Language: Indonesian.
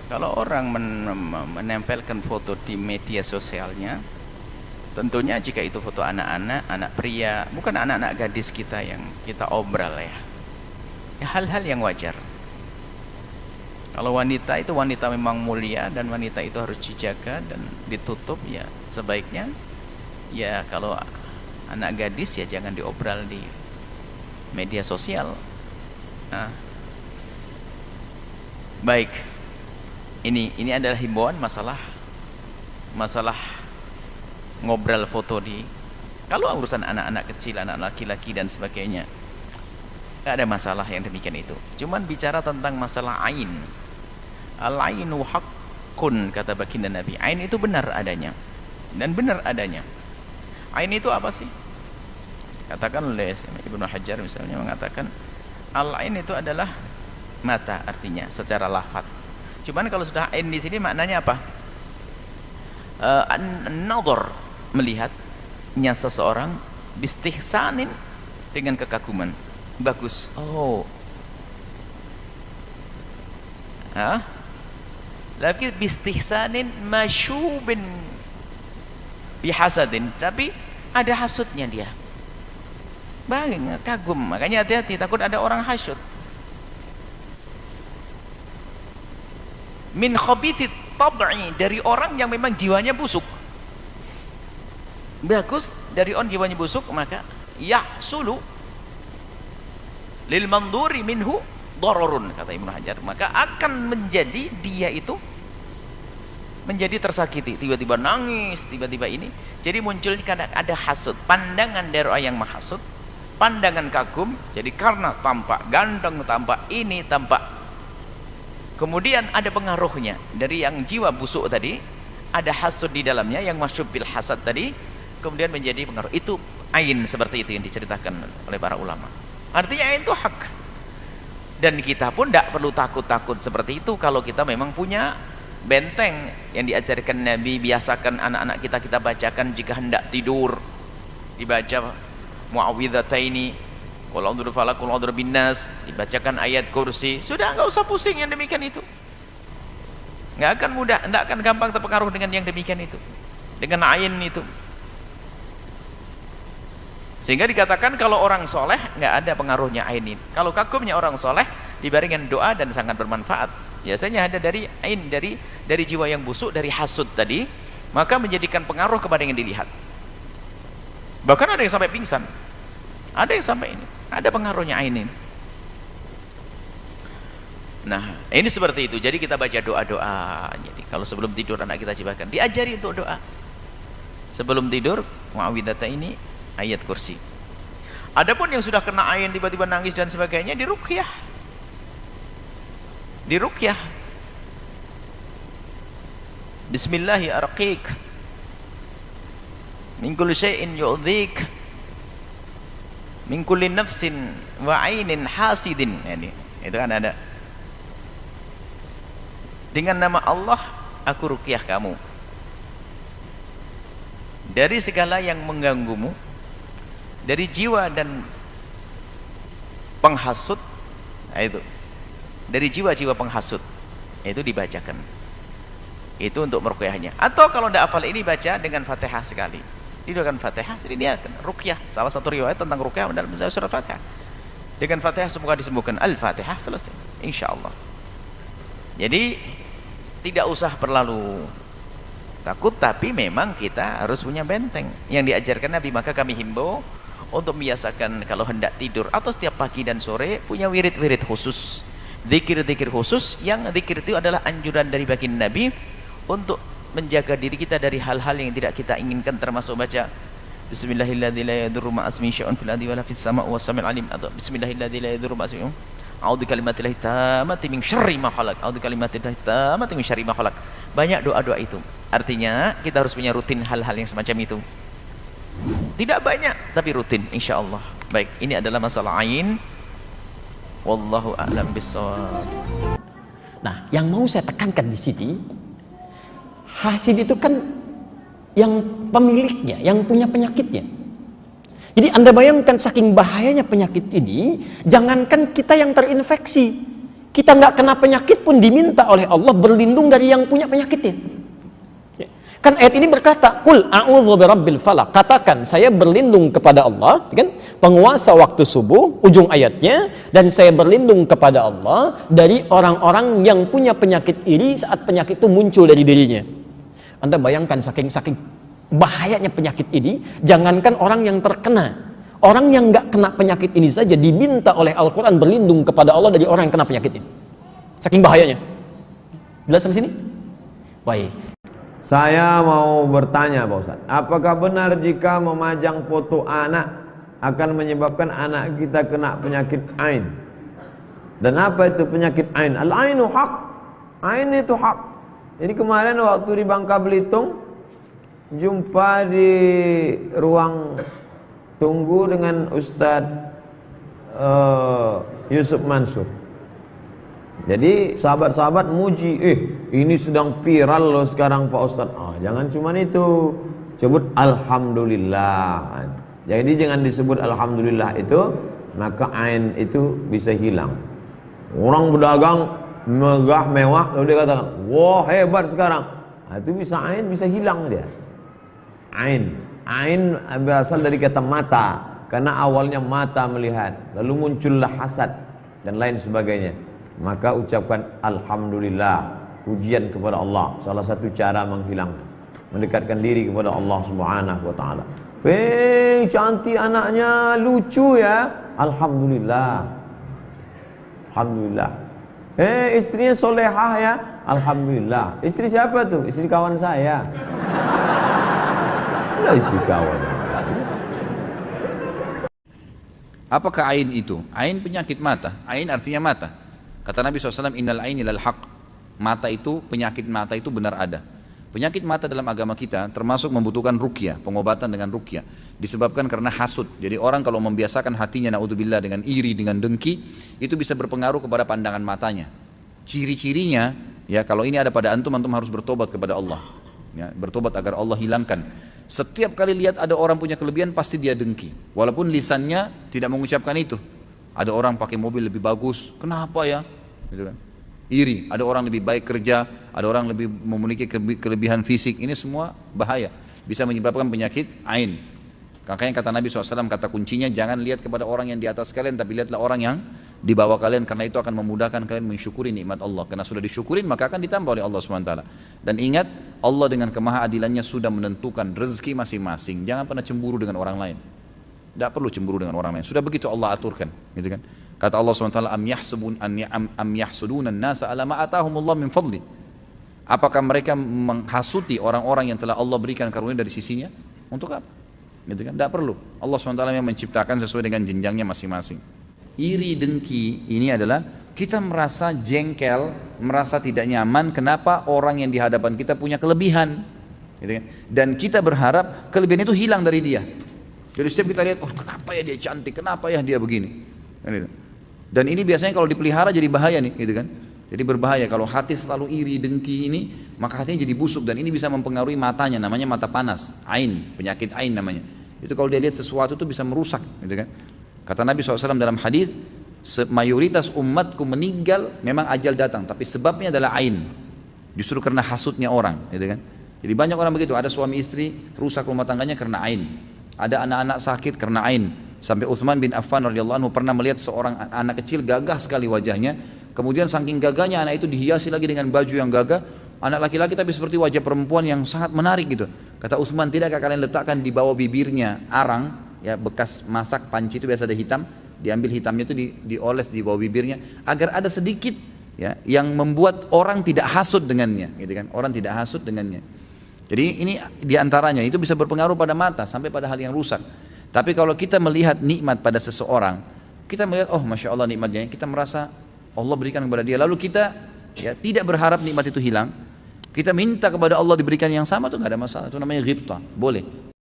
Kalau orang menempelkan foto di media sosialnya, tentunya jika itu foto anak-anak, anak pria, bukan anak-anak gadis kita yang kita obral ya, hal-hal yang wajar. Kalau wanita itu wanita memang mulia dan wanita itu harus dijaga dan ditutup, ya sebaiknya ya kalau anak gadis ya jangan diobral di media sosial. Nah, baik, ini adalah himbauan masalah ngobrol foto di, kalau urusan anak-anak kecil, anak laki-laki dan sebagainya, nggak ada masalah yang demikian itu. Cuman bicara tentang masalah ain, al-ainu haqqun, kata baginda Nabi. Ain itu benar adanya dan benar adanya. Ain itu apa sih? Katakan oleh Ibnu Hajar misalnya, mengatakan al-ain itu adalah mata, artinya secara lafaz. Cuman kalau sudah ain di sini maknanya apa? An-nadhar, melihatnya seseorang, bistihsanin, dengan kekaguman, bagus. Oh, lagi bistihsanin masyubin bihasadin, tapi ada hasudnya dia, bangga, kagum. Makanya hati-hati, takut ada orang hasud. Min khabithit tab'i, dari orang yang memang jiwanya busuk. Bagus, dari orang jiwanya busuk, maka yahsulu lil manduri minhu dararun, kata Ibnu Hajar, maka akan menjadi dia itu menjadi tersakiti, tiba-tiba nangis, tiba-tiba ini. Jadi muncul kadang ada hasud, pandangan dari orang yang menghasut, pandangan kagum. Jadi karena tampak ganteng, tampak ini, tampak, kemudian ada pengaruhnya dari yang jiwa busuk tadi, ada hasud di dalamnya yang masyub bil hasad tadi, kemudian menjadi pengaruh. Itu ain, seperti itu yang diceritakan oleh para ulama. Artinya ain itu hak, dan kita pun tidak perlu takut-takut seperti itu. Kalau kita memang punya benteng yang diajarkan Nabi, biasakan anak-anak kita bacakan jika hendak tidur, dibaca muawwidhataini, qul a'udzu falaq, qul a'udzu binnas, dibacakan ayat kursi, sudah, nggak usah pusing yang demikian itu. Nggak akan mudah, nggak akan gampang terpengaruh dengan yang demikian itu, dengan ain itu. Sehingga dikatakan kalau orang soleh nggak ada pengaruhnya ain itu. Kalau kagumnya orang soleh dibaringkan doa dan sangat bermanfaat. Biasanya ada dari ain, dari jiwa yang busuk, dari hasud tadi, maka menjadikan pengaruh kepada yang dilihat. Bahkan ada yang sampai pingsan, ada yang sampai ini, ada pengaruhnya ain ini. Nah, ini seperti itu. Jadi kita baca doa-doa. Jadi kalau sebelum tidur anak kita cobakan, diajari untuk doa sebelum tidur, muawwidhata ini, ayat kursi. Adapun yang sudah kena ain, tiba-tiba nangis dan sebagainya, diruqyah. Diruqyah. Bismillahi arqiq min kulli syai'in yu'dhik min kulli nafsin wa ainin hasidin. Yani, itu kan ada. Dengan nama Allah aku ruqyah kamu dari segala yang mengganggumu, dari jiwa dan penghasut. Nah, itu dari jiwa-jiwa penghasut, itu dibacakan. Itu untuk meruqyahnya. Atau kalau tidak hafal ini, baca dengan Fatihah sekali. Didoakan Fatihah, jadi dia akan ruqyah. Salah satu riwayat tentang ruqyah dalam surat Fatihah, dengan Fatihah semoga disembuhkan. Al-Fatihah, selesai, insyaallah. Jadi tidak usah terlalu takut, tapi memang kita harus punya benteng yang diajarkan Nabi. Maka kami himbau untuk membiasakan kalau hendak tidur atau setiap pagi dan sore punya wirid-wirid khusus, zikir-zikir khusus, yang zikir itu adalah anjuran dari baginda Nabi untuk menjaga diri kita dari hal-hal yang tidak kita inginkan, termasuk baca Bismillahilladzi la yadurru ma'asmihi syai'un fil ardi wala fis sama'i was samiul alim, atau Bismillahilladzi la yadurru ma'asmihi a'udzu kalimatillahi tammati min syarri ma khalaq, a'udzu kalimatillahi tammati min syarri ma khalaq. Banyak doa-doa itu. Artinya kita harus punya rutin hal-hal yang semacam itu. Tidak banyak tapi rutin, insyaallah. Baik, ini adalah masalah ain. Wallahu a'lam bissawab. Nah, yang mau saya tekankan di sini, hasid itu kan yang pemiliknya, yang punya penyakitnya. Jadi Anda bayangkan saking bahayanya penyakit ini, jangankan kita yang terinfeksi, Kita nggak kena penyakit pun diminta oleh Allah berlindung dari yang punya penyakitnya. Ya. Kan ayat ini berkata, "Qul a'udzu birabbil falaq." Katakan, saya berlindung kepada Allah, kan? Penguasa waktu subuh, ujung ayatnya, dan saya berlindung kepada Allah dari orang-orang yang punya penyakit iri saat penyakit itu muncul dari dirinya. Anda bayangkan saking bahayanya penyakit ini, jangankan orang yang terkena. Orang yang nggak kena penyakit ini saja diminta oleh Al-Quran berlindung kepada Allah dari orang yang kena penyakit ini. Saking bahayanya. Jelas sampai sini? Baik. Saya mau bertanya Pak Ustaz, apakah benar jika memajang foto anak akan menyebabkan anak kita kena penyakit ain? Dan apa itu penyakit ain? Al-ainu haq. Ain itu hak. Jadi kemarin waktu di Bangka Belitung, jumpa di ruang tunggu dengan Ustadz Yusuf Mansur. Jadi sahabat-sahabat muji, ini sedang viral loh sekarang Pak Ustadz. Jangan cuma itu, sebut Alhamdulillah. Jadi jangan disebut Alhamdulillah itu, maka ain itu bisa hilang. Orang berdagang megah mewah, lalu dia katakan, wah hebat sekarang. Itu bisa ain, bisa hilang dia. Ain berasal dari kata mata, karena awalnya mata melihat, lalu muncullah hasad dan lain sebagainya. Maka ucapkan Alhamdulillah, pujian kepada Allah, salah satu cara mendekatkan diri kepada Allah Subhanahu wa taala. Cantik anaknya, lucu ya, Alhamdulillah. Alhamdulillah. Istrinya solehah ya, Alhamdulillah. Istri siapa tuh? Istri kawan saya. Istri kawan. Apakah ain itu? Ain penyakit mata. Ain artinya mata. Kata Nabi SAW, innal aini lal haq. Mata itu, penyakit mata itu benar ada. Penyakit mata dalam agama kita termasuk membutuhkan ruqyah, pengobatan dengan ruqyah. Disebabkan karena hasud. Jadi orang kalau membiasakan hatinya naudzubillah dengan iri, dengan dengki, itu bisa berpengaruh kepada pandangan matanya. Ciri-cirinya, ya kalau ini ada pada antum harus bertobat kepada Allah. Ya, bertobat agar Allah hilangkan. Setiap kali lihat ada orang punya kelebihan pasti dia dengki, walaupun lisannya tidak mengucapkan itu. Ada orang pakai mobil lebih bagus, kenapa ya? Gitu kan? Iri. Ada orang lebih baik kerja, ada orang lebih memiliki kelebihan fisik. Ini semua bahaya, bisa menyebabkan penyakit ain. Makanya kata Nabi SAW, kata kuncinya jangan lihat kepada orang yang di atas kalian, tapi lihatlah orang yang di bawah kalian, karena itu akan memudahkan kalian mensyukuri nikmat Allah. Karena sudah disyukurin maka akan ditambah oleh Allah SWT. Dan ingat, Allah dengan kemahaadilannya sudah menentukan rezeki masing-masing. Jangan pernah cemburu dengan orang lain. Tidak perlu cemburu dengan orang lain. Sudah begitu Allah aturkan, gitu kan? Kata Allah SWT, am yahsuduna an-nasa ala ma atahumullah min fadli. Apakah mereka menghasuti orang-orang yang telah Allah berikan karunia dari sisinya? Untuk apa? Gitu kan? Tidak perlu. Allah SWT yang menciptakan sesuai dengan jenjangnya masing-masing. Iri dengki ini adalah kita merasa jengkel, merasa tidak nyaman kenapa orang yang di hadapan kita punya kelebihan, gitu kan? Dan kita berharap kelebihan itu hilang dari dia. Jadi setiap kita lihat, kenapa ya dia cantik, kenapa ya dia begini, dan ini biasanya kalau dipelihara jadi bahaya nih, gitu kan? Jadi berbahaya kalau hati selalu iri dengki ini, maka hatinya jadi busuk dan ini bisa mempengaruhi matanya, namanya mata panas, ain, penyakit ain namanya. Itu kalau dia lihat sesuatu itu bisa merusak, gitu kan? Kata Nabi SAW dalam hadis, mayoritas umatku meninggal memang ajal datang, tapi sebabnya adalah ain, justru karena hasutnya orang, gitu kan? Jadi banyak orang begitu, ada suami istri rusak rumah tangganya karena ain, ada anak-anak sakit karena ain. Sampai Utsman bin Affan radhiyallahu anhu pernah melihat seorang anak kecil gagah sekali wajahnya, kemudian saking gagahnya anak itu dihiasi lagi dengan baju yang gagah, anak laki-laki tapi seperti wajah perempuan yang sangat menarik gitu. Kata Utsman, tidakkah kalian letakkan di bawah bibirnya arang, ya bekas masak panci itu biasa ada hitam, diambil hitamnya itu dioles di bawah bibirnya agar ada sedikit ya yang membuat orang tidak hasut dengannya, gitu kan? Orang tidak hasut dengannya. Jadi ini diantaranya itu bisa berpengaruh pada mata sampai pada hal yang rusak. Tapi kalau kita melihat nikmat pada seseorang, kita melihat masya Allah nikmatnya, kita merasa Allah berikan kepada dia, lalu kita ya tidak berharap nikmat itu hilang, kita minta kepada Allah diberikan yang sama, itu nggak ada masalah, itu namanya ghibtah, boleh.